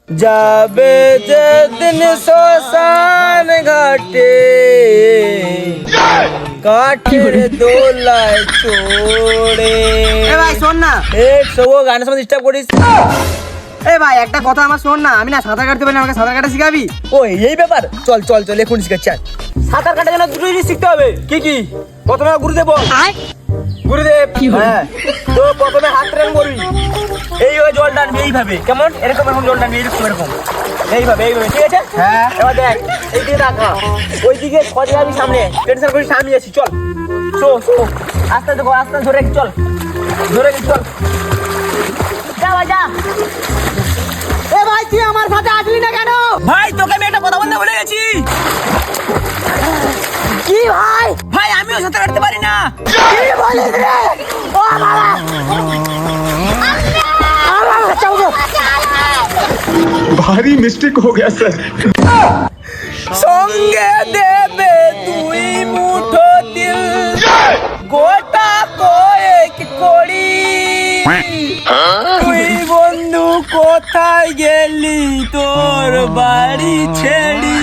যাবে যেদিন শ্মশান ঘাটে কাঠের দোলায় চড়ে। এ ভাই শোন না, গানের সময় ডিস্টার্ব করিস। এ ভাই একটা কথা আমার শোন না, আমি না সাঁতার কাটতে পারি না, আমাকে সাঁতার কাটা শিখাবি? ও এই ব্যাপার, চল চল চল এখন শিখাচ্ছি। সাঁতার কাটার জন্য দুটো জিনিস শিখতে হবে। কি কি? প্রথমে গুরুদেব বল। গুরুদেব, হ্যাঁ, তো প্রথমে হাত ট্রেন করবি, এইভাবে জল টানবি, এইভাবে, কেমন এরকম এরকম জল টানবি, এরকম এরকম এইভাবে এইভাবে, ঠিক আছে? হ্যাঁ। এবার দেখ, এইদিকে রাখা, ওইদিকে সরে যাবি সামনে, টেনশন করিস, সামনে আছি, চল শো শো, আস্তে দেখো, আস্তে ধরে চল, ধরে চল, যা ভাই যা। এ ভাই তুই আমার সাথে আসলি না কেন? ভাই তোকে আমি একটা কথা বলতে ভুলে গেছি। কি ভাই? ভাই আমিও সাঁতার কাটতে পারি না। কি বলিস রে? ও বাবা, भारी मिस्टेक हो गया सर। সঙ্গে দেবে তুই মুঠো দিল, গোটা কয়েক করি, তুই বন্ধু কোথায় গেলি তোর বাড়ি ছেড়ি।